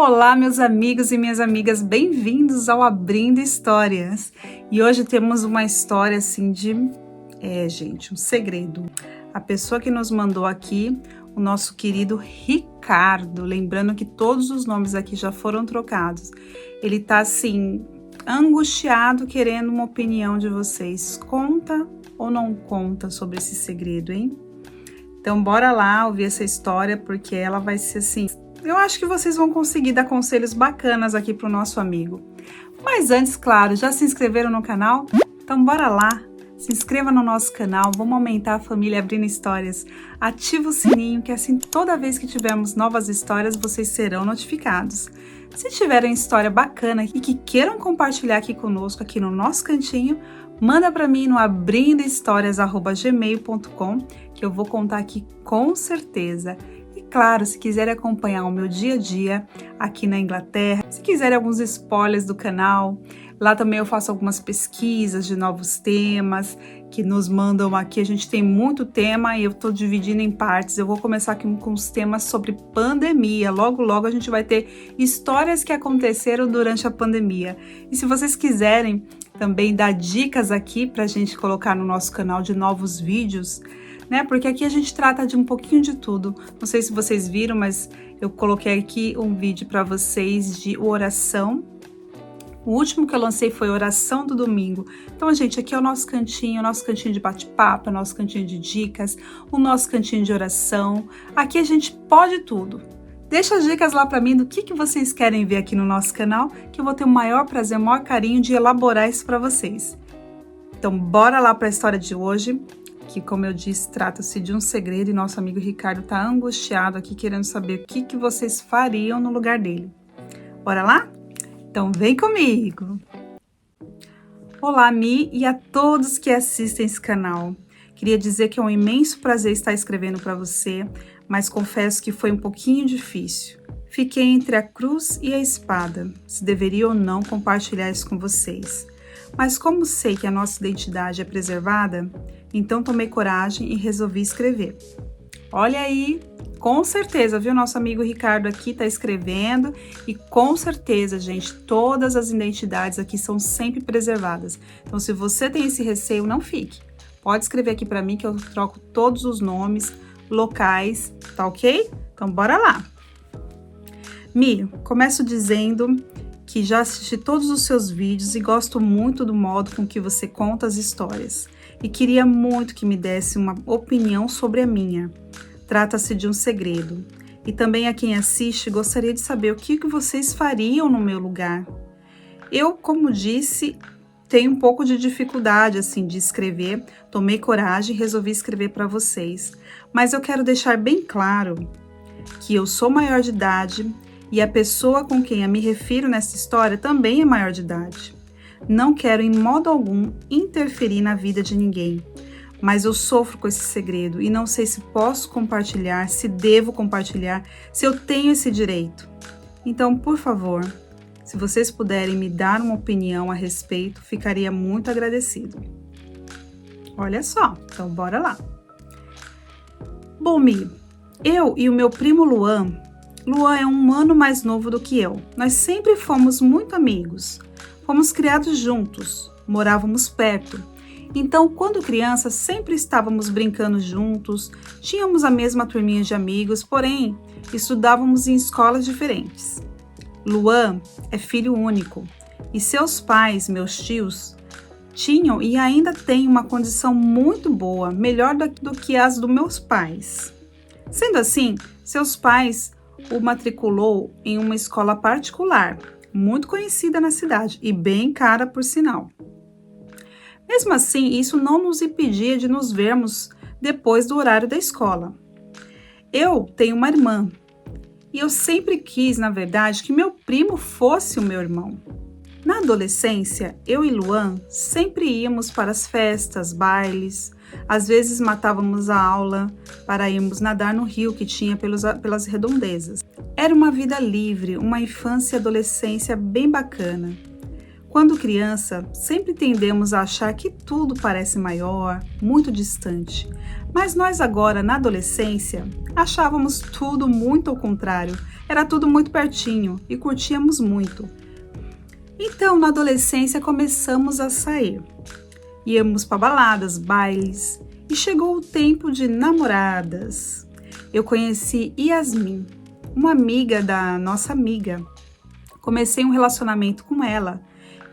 Olá, meus amigos e minhas amigas, bem-vindos ao Abrindo Histórias. E hoje temos uma história assim um segredo. A pessoa que nos mandou aqui, o nosso querido Ricardo, lembrando que todos os nomes aqui já foram trocados. Ele tá assim, angustiado, querendo uma opinião de vocês. Conta ou não conta sobre esse segredo, hein? Então, bora lá ouvir essa história, porque ela vai ser assim... Eu acho que vocês vão conseguir dar conselhos bacanas aqui pro nosso amigo. Mas antes, claro, já se inscreveram no canal? Então bora lá, se inscreva no nosso canal, vamos aumentar a família Abrindo Histórias. Ativa o sininho, que assim toda vez que tivermos novas histórias, vocês serão notificados. Se tiverem história bacana e que queiram compartilhar aqui conosco, aqui no nosso cantinho, manda para mim no abrindohistorias@gmail.com, que eu vou contar aqui com certeza. E claro, se quiserem acompanhar o meu dia a dia aqui na Inglaterra, se quiserem alguns spoilers do canal, lá também eu faço algumas pesquisas de novos temas que nos mandam aqui. A gente tem muito tema e eu estou dividindo em partes. Eu vou começar aqui com os temas sobre pandemia. Logo, logo a gente vai ter histórias que aconteceram durante a pandemia. E se vocês quiserem também dar dicas aqui para a gente colocar no nosso canal de novos vídeos, né? Porque aqui a gente trata de um pouquinho de tudo. Não sei se vocês viram, mas eu coloquei aqui um vídeo para vocês de oração. O último que eu lancei foi oração do domingo. Então, gente, aqui é o nosso cantinho de bate-papo, o nosso cantinho de dicas, o nosso cantinho de oração. Aqui a gente pode tudo. Deixa as dicas lá para mim do que vocês querem ver aqui no nosso canal, que eu vou ter o maior prazer, o maior carinho de elaborar isso para vocês. Então, bora lá para a história de hoje, que, como eu disse, trata-se de um segredo e nosso amigo Ricardo está angustiado aqui, querendo saber o que vocês fariam no lugar dele. Bora lá? Então, vem comigo! Olá, Mi, e a todos que assistem esse canal. Queria dizer que é um imenso prazer estar escrevendo para você, mas confesso que foi um pouquinho difícil. Fiquei entre a cruz e a espada, se deveria ou não compartilhar isso com vocês. Mas como sei que a nossa identidade é preservada, então tomei coragem e resolvi escrever. Olha aí, com certeza, viu? Nosso amigo Ricardo aqui tá escrevendo e com certeza, gente, todas as identidades aqui são sempre preservadas. Então, se você tem esse receio, não fique. Pode escrever aqui para mim que eu troco todos os nomes, locais, tá ok? Então, bora lá. Mi, começo dizendo que já assisti todos os seus vídeos e gosto muito do modo com que você conta as histórias. E queria muito que me desse uma opinião sobre a minha. Trata-se de um segredo. E também a quem assiste, gostaria de saber o que vocês fariam no meu lugar. Eu, como disse, tenho um pouco de dificuldade assim de escrever. Tomei coragem e resolvi escrever para vocês. Mas eu quero deixar bem claro que eu sou maior de idade e a pessoa com quem eu me refiro nessa história também é maior de idade. Não quero em modo algum interferir na vida de ninguém, mas eu sofro com esse segredo e não sei se posso compartilhar, se devo compartilhar, se eu tenho esse direito. Então, por favor, se vocês puderem me dar uma opinião a respeito, ficaria muito agradecido. Olha só, então bora lá. Bom, Mi, eu e o meu primo Luan é um ano mais novo do que eu. Nós sempre fomos muito amigos. Fomos criados juntos, morávamos perto. Então, quando crianças, sempre estávamos brincando juntos, tínhamos a mesma turminha de amigos, porém, estudávamos em escolas diferentes. Luan é filho único e seus pais, meus tios, tinham e ainda têm uma condição muito boa, melhor do que as dos meus pais. Sendo assim, seus pais o matriculou em uma escola particular, muito conhecida na cidade e bem cara por sinal. Mesmo assim, isso não nos impedia de nos vermos depois do horário da escola. Eu tenho uma irmã e eu sempre quis, na verdade, que meu primo fosse o meu irmão. Na adolescência, eu e Luan sempre íamos para as festas, bailes, às vezes matávamos a aula para irmos nadar no rio que tinha pelas redondezas. Era uma vida livre, uma infância e adolescência bem bacana. Quando criança, sempre tendemos a achar que tudo parece maior, muito distante. Mas nós agora, na adolescência, achávamos tudo muito ao contrário. Era tudo muito pertinho e curtíamos muito. Então, na adolescência, começamos a sair. Íamos para baladas, bailes e chegou o tempo de namoradas. Eu conheci Yasmin, uma amiga da nossa amiga. Comecei um relacionamento com ela.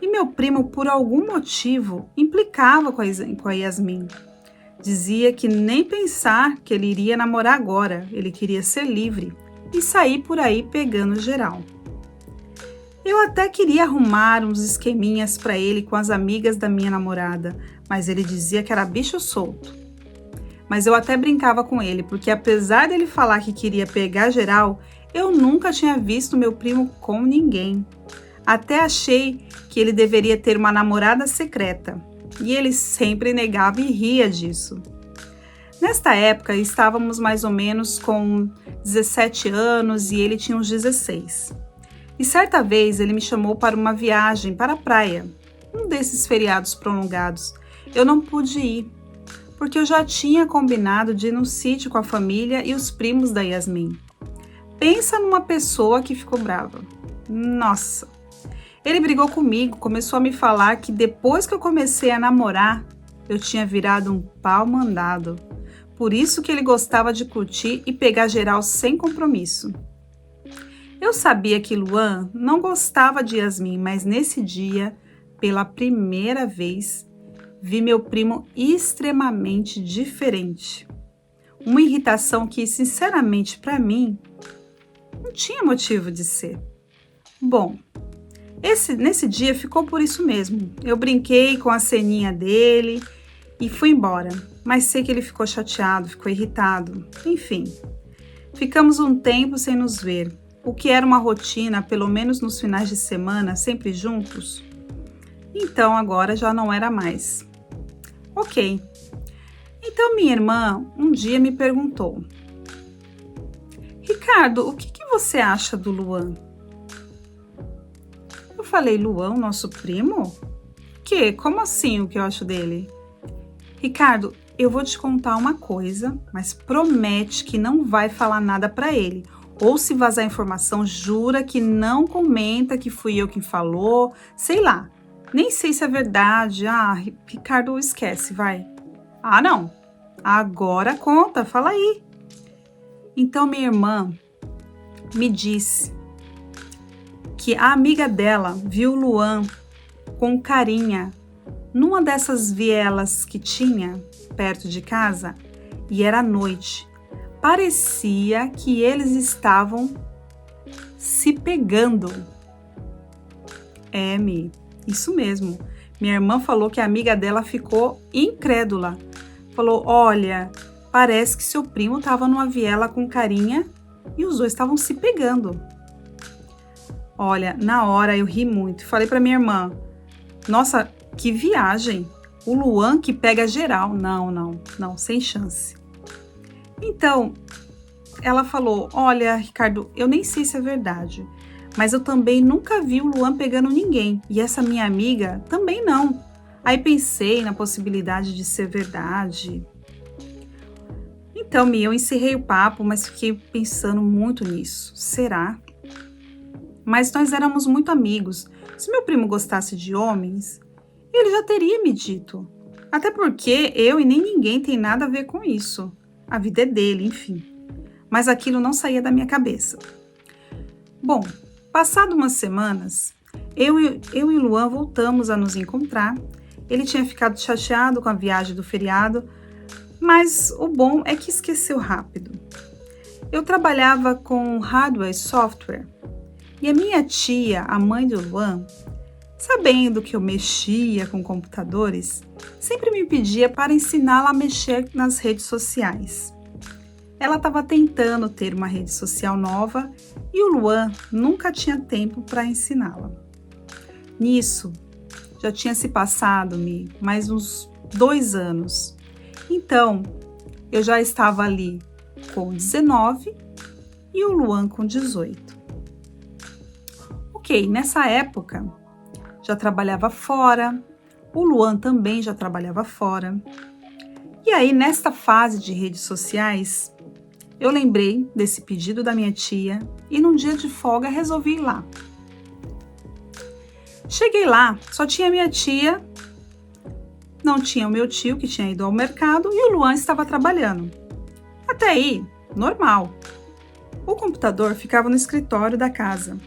E meu primo, por algum motivo, implicava com a Yasmin. Dizia que nem pensar que ele iria namorar agora, ele queria ser livre e sair por aí pegando geral. Eu até queria arrumar uns esqueminhas para ele com as amigas da minha namorada, mas ele dizia que era bicho solto. Mas eu até brincava com ele, porque apesar dele falar que queria pegar geral, eu nunca tinha visto meu primo com ninguém. Até achei que ele deveria ter uma namorada secreta, e ele sempre negava e ria disso. Nesta época, estávamos mais ou menos com 17 anos e ele tinha uns 16. E certa vez ele me chamou para uma viagem para a praia, um desses feriados prolongados. Eu não pude ir, porque eu já tinha combinado de ir no sítio com a família e os primos da Yasmin. Pensa numa pessoa que ficou brava. Nossa! Ele brigou comigo, começou a me falar que depois que eu comecei a namorar, eu tinha virado um pau mandado. Por isso que ele gostava de curtir e pegar geral sem compromisso. Eu sabia que Luan não gostava de Yasmin, mas nesse dia, pela primeira vez, vi meu primo extremamente diferente. Uma irritação que, sinceramente, para mim, não tinha motivo de ser. Bom, nesse dia ficou por isso mesmo. Eu brinquei com a ceninha dele e fui embora. Mas sei que ele ficou chateado, ficou irritado. Enfim, ficamos um tempo sem nos ver. O que era uma rotina, pelo menos nos finais de semana, sempre juntos. Então agora já não era mais. Ok. Então minha irmã um dia me perguntou: Ricardo, o que você acha do Luan? Eu falei: Luan, nosso primo? Como assim o que eu acho dele? Ricardo, eu vou te contar uma coisa, mas promete que não vai falar nada para ele. Ou se vazar informação, jura que não comenta que fui eu quem falou, sei lá. Nem sei se é verdade. Ricardo, esquece, vai. Não. Agora conta, fala aí. Então minha irmã me disse que a amiga dela viu o Luan com carinha numa dessas vielas que tinha perto de casa e era à noite. Parecia que eles estavam se pegando. Isso mesmo. Minha irmã falou que a amiga dela ficou incrédula. Falou: olha, parece que seu primo estava numa viela com carinha e os dois estavam se pegando. Olha, na hora eu ri muito. Falei para minha irmã: nossa, que viagem! O Luan que pega geral. Não, sem chance. Então, ela falou: olha, Ricardo, eu nem sei se é verdade, mas eu também nunca vi o Luan pegando ninguém. E essa minha amiga também não. Aí pensei na possibilidade de ser verdade. Então, eu encerrei o papo, mas fiquei pensando muito nisso. Será? Mas nós éramos muito amigos. Se meu primo gostasse de homens, ele já teria me dito. Até porque eu e nem ninguém tem nada a ver com isso. A vida é dele, enfim. Mas aquilo não saía da minha cabeça. Bom, passado umas semanas, eu e o Luan voltamos a nos encontrar. Ele tinha ficado chateado com a viagem do feriado, mas o bom é que esqueceu rápido. Eu trabalhava com hardware e software, e a minha tia, a mãe do Luan, sabendo que eu mexia com computadores, sempre me pedia para ensiná-la a mexer nas redes sociais. Ela estava tentando ter uma rede social nova e o Luan nunca tinha tempo para ensiná-la. Nisso, já tinha se passado mais uns 2 anos. Então, eu já estava ali com 19 e o Luan com 18. Ok, nessa época, já trabalhava fora, o Luan também já trabalhava fora. E aí, nesta fase de redes sociais, eu lembrei desse pedido da minha tia e num dia de folga resolvi ir lá. Cheguei lá, só tinha minha tia, não tinha o meu tio que tinha ido ao mercado e o Luan estava trabalhando. Até aí, normal. O computador ficava no escritório da casa.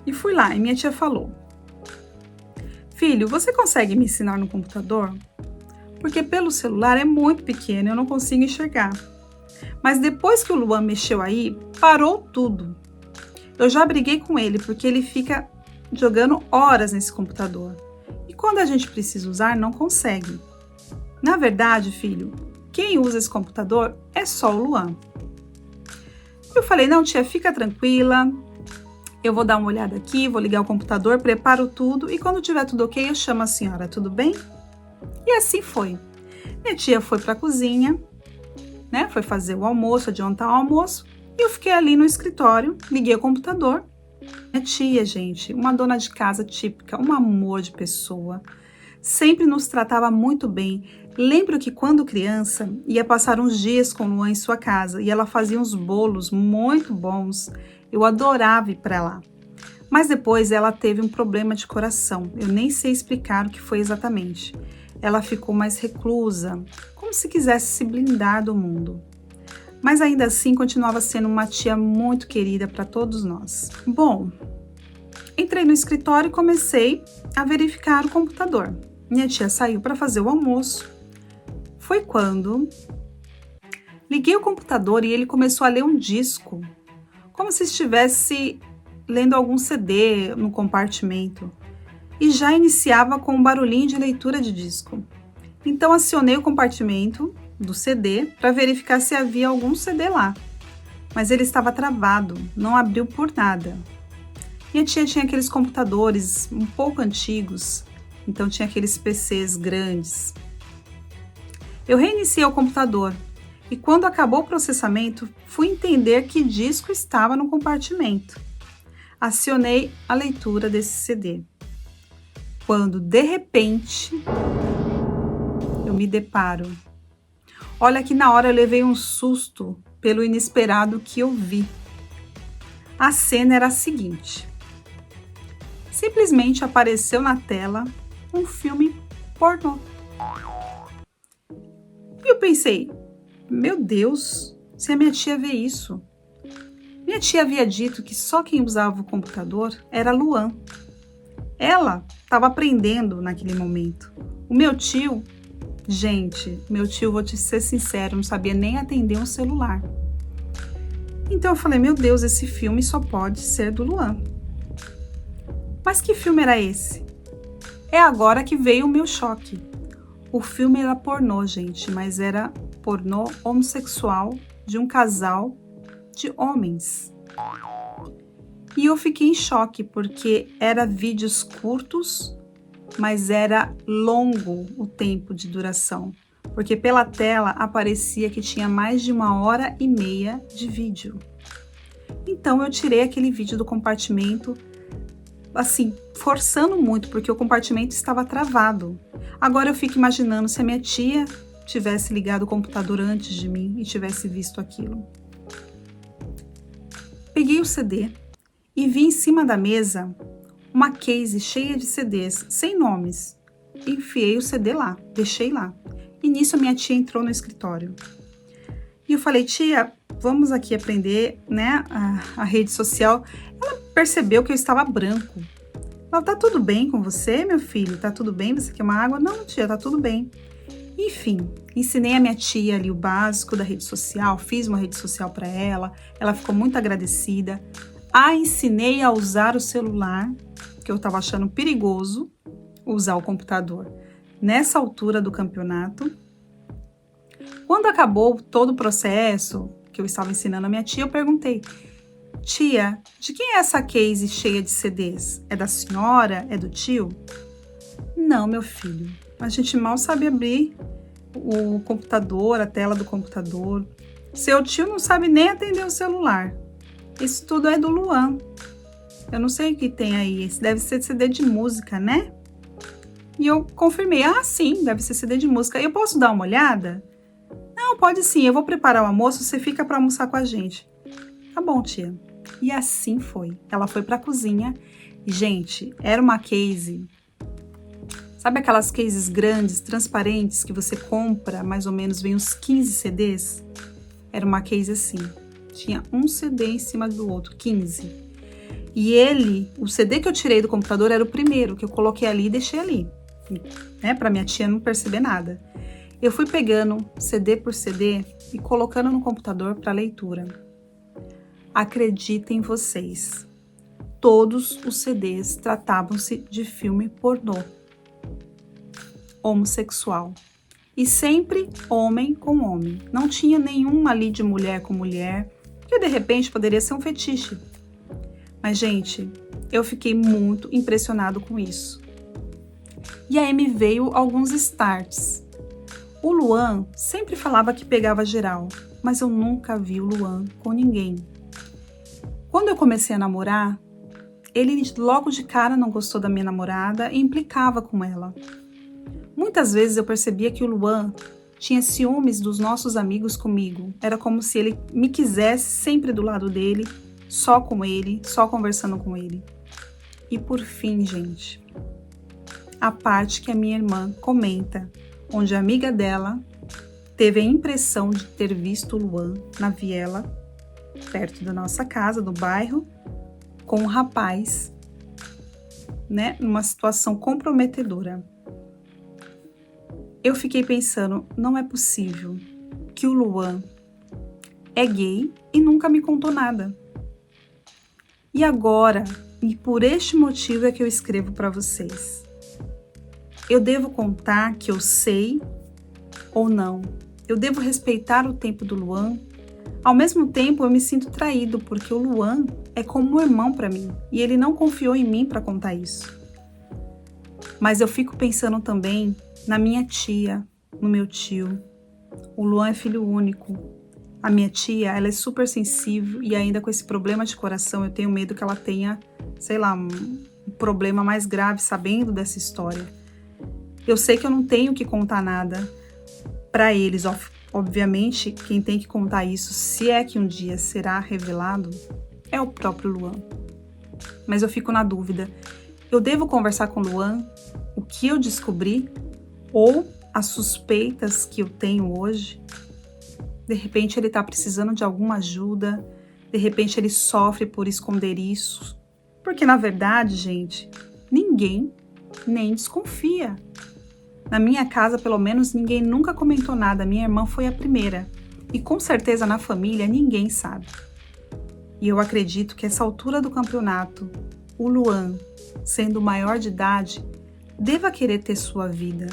E fui lá e minha tia falou: filho, você consegue me ensinar no computador? Porque pelo celular é muito pequeno, eu não consigo enxergar. Mas depois que o Luan mexeu aí, parou tudo. Eu já briguei com ele porque ele fica jogando horas nesse computador. E quando a gente precisa usar, não consegue. Na verdade, filho, quem usa esse computador é só o Luan. Eu falei: não, tia, fica tranquila. Eu vou dar uma olhada aqui, vou ligar o computador, preparo tudo e quando tiver tudo ok, eu chamo a senhora, tudo bem? E assim foi. Minha tia foi para a cozinha, né? Foi fazer o almoço, adiantar o almoço, e eu fiquei ali no escritório, liguei o computador. Minha tia, gente, uma dona de casa típica, um amor de pessoa, sempre nos tratava muito bem. Lembro que quando criança, ia passar uns dias com o Luan em sua casa e ela fazia uns bolos muito bons. Eu adorava ir para lá. Mas depois ela teve um problema de coração. Eu nem sei explicar o que foi exatamente. Ela ficou mais reclusa, como se quisesse se blindar do mundo. Mas ainda assim continuava sendo uma tia muito querida para todos nós. Bom, entrei no escritório e comecei a verificar o computador. Minha tia saiu para fazer o almoço. Foi quando liguei o computador e ele começou a ler um disco, como se estivesse lendo algum CD no compartimento, e já iniciava com um barulhinho de leitura de disco. Então acionei o compartimento do CD para verificar se havia algum CD lá, mas ele estava travado, não abriu por nada. Minha tia tinha aqueles computadores um pouco antigos, então tinha aqueles PCs grandes. Eu reiniciei o computador e quando acabou o processamento, fui entender que disco estava no compartimento. Acionei a leitura desse CD. Quando, de repente, eu me deparo. Olha que na hora eu levei um susto pelo inesperado que eu vi. A cena era a seguinte. Simplesmente apareceu na tela um filme pornô. E eu pensei, meu Deus, se a minha tia vê isso. Minha tia havia dito que só quem usava o computador era Luan. Ela estava aprendendo naquele momento. O meu tio, gente, vou te ser sincero, não sabia nem atender um celular. Então eu falei, meu Deus, esse filme só pode ser do Luan. Mas que filme era esse? É agora que veio o meu choque. O filme era pornô, gente, mas era pornô homossexual de um casal de homens. E eu fiquei em choque, porque era vídeos curtos, mas era longo o tempo de duração. Porque pela tela aparecia que tinha mais de 1h30 de vídeo. Então eu tirei aquele vídeo do compartimento, assim, forçando muito, porque o compartimento estava travado. Agora eu fico imaginando se a minha tia tivesse ligado o computador antes de mim e tivesse visto aquilo. Peguei o CD e vi em cima da mesa uma case cheia de CDs, sem nomes. Enfiei o CD lá, deixei lá. E nisso a minha tia entrou no escritório. E eu falei, tia, vamos aqui aprender, né, a rede social. Ela percebeu que eu estava branco. Ela, tá tudo bem com você, meu filho? Tá tudo bem? Você quer uma água? Não, tia, tá tudo bem. Enfim, ensinei a minha tia ali o básico da rede social, fiz uma rede social para ela ficou muito agradecida. A ensinei a usar o celular, que eu estava achando perigoso usar o computador nessa altura do campeonato. Quando acabou todo o processo que eu estava ensinando a minha tia, eu perguntei, tia, de quem é essa case cheia de CDs? É da senhora? É do tio? Não, meu filho, a gente mal sabe abrir o computador, a tela do computador. Seu tio não sabe nem atender o celular. Isso tudo é do Luan. Eu não sei o que tem aí, esse deve ser CD de música, né? E eu confirmei, sim, deve ser CD de música. Eu posso dar uma olhada? Não, pode sim, eu vou preparar o almoço, você fica para almoçar com a gente. Tá bom, tia. E assim foi. Ela foi pra cozinha. Gente, era uma case. Sabe aquelas cases grandes, transparentes, que você compra, mais ou menos, vem uns 15 CDs? Era uma case assim. Tinha um CD em cima do outro, 15. E o CD que eu tirei do computador era o primeiro, que eu coloquei ali e deixei ali, né? Pra minha tia não perceber nada. Eu fui pegando CD por CD e colocando no computador para leitura. Acreditem vocês, todos os CDs tratavam-se de filme pornô, homossexual. E sempre homem com homem. Não tinha nenhum ali de mulher com mulher, que de repente poderia ser um fetiche. Mas, gente, eu fiquei muito impressionado com isso. E aí me veio alguns starts. O Luan sempre falava que pegava geral, mas eu nunca vi o Luan com ninguém. Quando eu comecei a namorar, ele logo de cara não gostou da minha namorada e implicava com ela. Muitas vezes eu percebia que o Luan tinha ciúmes dos nossos amigos comigo. Era como se ele me quisesse sempre do lado dele, só com ele, só conversando com ele. E por fim, gente, a parte que a minha irmã comenta, onde a amiga dela teve a impressão de ter visto o Luan na viela, perto da nossa casa, do bairro, com um rapaz, né, numa situação comprometedora. Eu fiquei pensando, não é possível que o Luan é gay e nunca me contou nada. E agora, e por este motivo é que eu escrevo para vocês. Eu devo contar que eu sei ou não? Eu devo respeitar o tempo do Luan? Ao mesmo tempo, eu me sinto traído, porque o Luan é como um irmão para mim, e ele não confiou em mim para contar isso. Mas eu fico pensando também na minha tia, no meu tio. O Luan é filho único. A minha tia, ela é super sensível e ainda com esse problema de coração, eu tenho medo que ela tenha, sei lá, um problema mais grave sabendo dessa história. Eu sei que eu não tenho que contar nada para eles. Obviamente, quem tem que contar isso, se é que um dia será revelado, é o próprio Luan. Mas eu fico na dúvida. Eu devo conversar com o Luan o que eu descobri ou as suspeitas que eu tenho hoje? De repente ele está precisando de alguma ajuda, de repente ele sofre por esconder isso. Porque na verdade, gente, ninguém nem desconfia. Na minha casa, pelo menos, ninguém nunca comentou nada. Minha irmã foi a primeira. E com certeza na família ninguém sabe. E eu acredito que essa altura do campeonato, o Luan, sendo maior de idade, deva querer ter sua vida.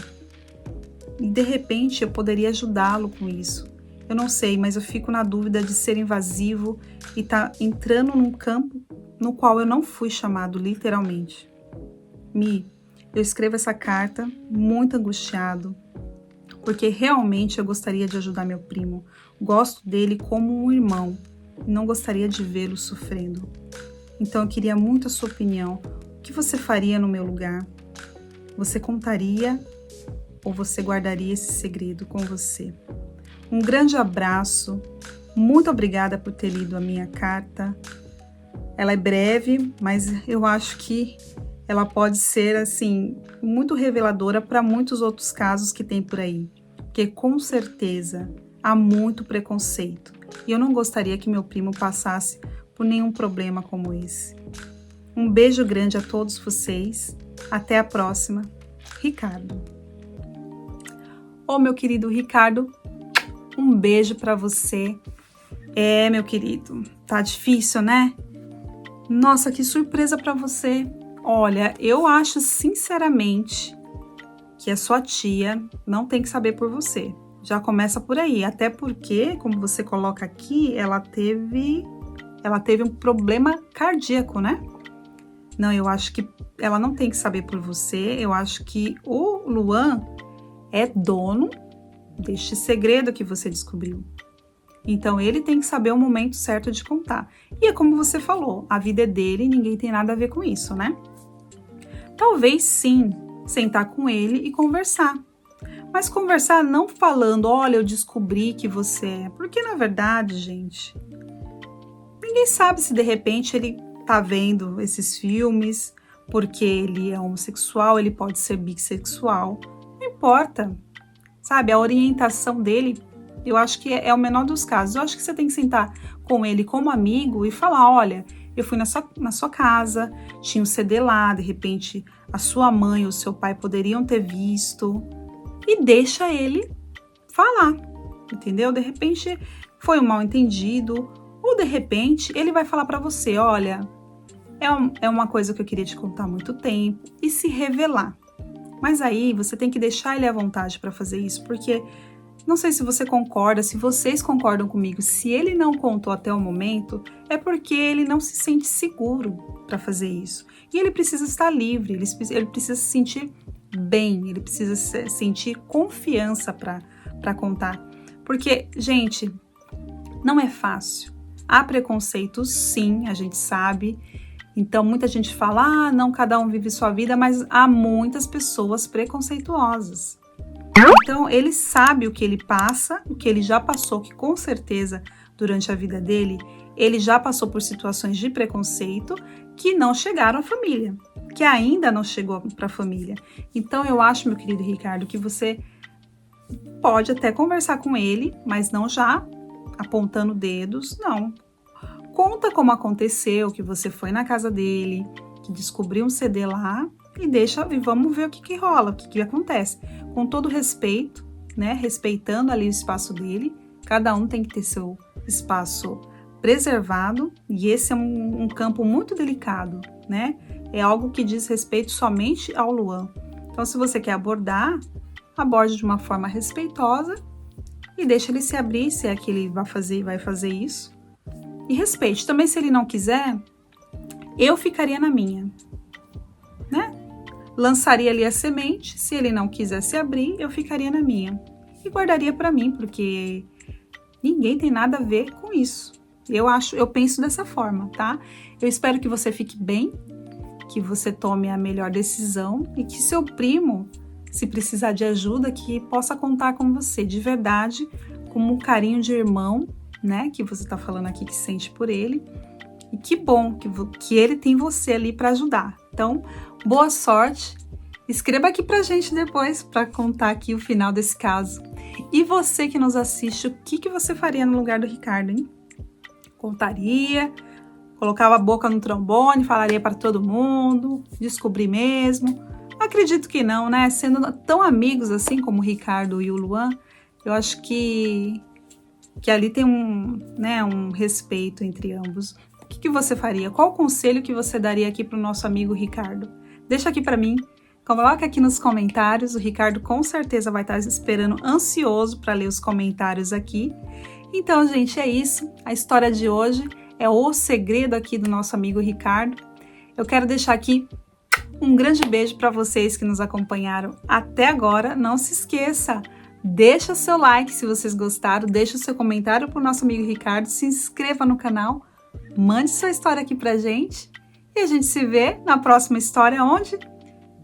E de repente eu poderia ajudá-lo com isso. Eu não sei, mas eu fico na dúvida de ser invasivo e tá entrando num campo no qual eu não fui chamado, literalmente. Eu escrevo essa carta muito angustiado, porque realmente eu gostaria de ajudar meu primo. Gosto dele como um irmão e não gostaria de vê-lo sofrendo. Então eu queria muito a sua opinião. O que você faria no meu lugar? Você contaria ou você guardaria esse segredo com você? Um grande abraço, muito obrigada por ter lido a minha carta. Ela é breve, mas eu acho que ela pode ser, assim, muito reveladora para muitos outros casos que tem por aí. Porque com certeza há muito preconceito. E eu não gostaria que meu primo passasse por nenhum problema como esse. Um beijo grande a todos vocês. Até a próxima. Ricardo. Ô, meu querido Ricardo, um beijo para você. Meu querido, tá difícil, né? Nossa, que surpresa para você. Olha, eu acho sinceramente que a sua tia não tem que saber por você. Já começa por aí, até porque, como você coloca aqui, ela teve um problema cardíaco, né? Não, eu acho que ela não tem que saber por você. Eu acho que o Luan é dono deste segredo que você descobriu. Então ele tem que saber o momento certo de contar. E é como você falou, a vida é dele e ninguém tem nada a ver com isso, né? Talvez sim, sentar com ele e conversar. Mas conversar não falando, olha, eu descobri que você é. Porque na verdade, gente, ninguém sabe se de repente ele tá vendo esses filmes porque ele é homossexual, ele pode ser bissexual. Não importa, sabe? A orientação dele, eu acho que é o menor dos casos. Eu acho que você tem que sentar com ele como amigo e falar, olha, eu fui na sua casa, tinha um CD lá, de repente a sua mãe ou seu pai poderiam ter visto, e deixa ele falar, entendeu? De repente foi um mal entendido, ou de repente ele vai falar para você, olha, é uma coisa que eu queria te contar há muito tempo, e se revelar. Mas aí você tem que deixar ele à vontade para fazer isso, porque não sei se você concorda, se vocês concordam comigo, se ele não contou até o momento, é porque ele não se sente seguro para fazer isso. E ele precisa estar livre, ele precisa se sentir bem, ele precisa sentir confiança para contar. Porque, gente, não é fácil. Há preconceitos, sim, a gente sabe. Então, muita gente fala, não, cada um vive sua vida, mas há muitas pessoas preconceituosas. Então, ele sabe o que ele passa, o que ele já passou, que com certeza, durante a vida dele, ele já passou por situações de preconceito que não chegaram à família, que ainda não chegou para a família. Então, eu acho, meu querido Ricardo, que você pode até conversar com ele, mas não já apontando dedos, não. Conta como aconteceu, que você foi na casa dele, que descobriu um CD lá, e vamos ver o que rola, o que acontece. Com todo respeito, né? Respeitando ali o espaço dele, cada um tem que ter seu espaço preservado, e esse é um campo muito delicado, né? É algo que diz respeito somente ao Luan. Então, se você quer abordar, aborde de uma forma respeitosa e deixa ele se abrir, se é que ele vai fazer isso. E respeite. Também, se ele não quiser, eu ficaria na minha, né? Lançaria ali a semente, se ele não quisesse abrir, eu ficaria na minha. E guardaria para mim, porque ninguém tem nada a ver com isso. Eu penso dessa forma, tá? Eu espero que você fique bem, que você tome a melhor decisão e que seu primo, se precisar de ajuda, que possa contar com você, de verdade, como um carinho de irmão, né? Que você tá falando aqui que sente por ele. E que bom que ele tem você ali para ajudar. Então, boa sorte. Escreva aqui pra gente depois para contar aqui o final desse caso. E você que nos assiste, o que você faria no lugar do Ricardo, hein? Contaria, colocava a boca no trombone, falaria para todo mundo, descobrir mesmo? Acredito que não, né? Sendo tão amigos assim como o Ricardo e o Luan, eu acho que ali tem um respeito entre ambos. O que você faria? Qual o conselho que você daria aqui para o nosso amigo Ricardo? Deixa aqui para mim, coloca aqui nos comentários, o Ricardo com certeza vai estar esperando ansioso para ler os comentários aqui. Então, gente, é isso. A história de hoje é o segredo aqui do nosso amigo Ricardo. Eu quero deixar aqui um grande beijo para vocês que nos acompanharam até agora. Não se esqueça, deixa o seu like se vocês gostaram, deixa o seu comentário para o nosso amigo Ricardo, se inscreva no canal, mande sua história aqui pra gente e a gente se vê na próxima história, onde?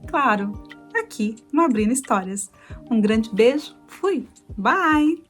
Claro, aqui no Abrindo Histórias. Um grande beijo, fui, bye!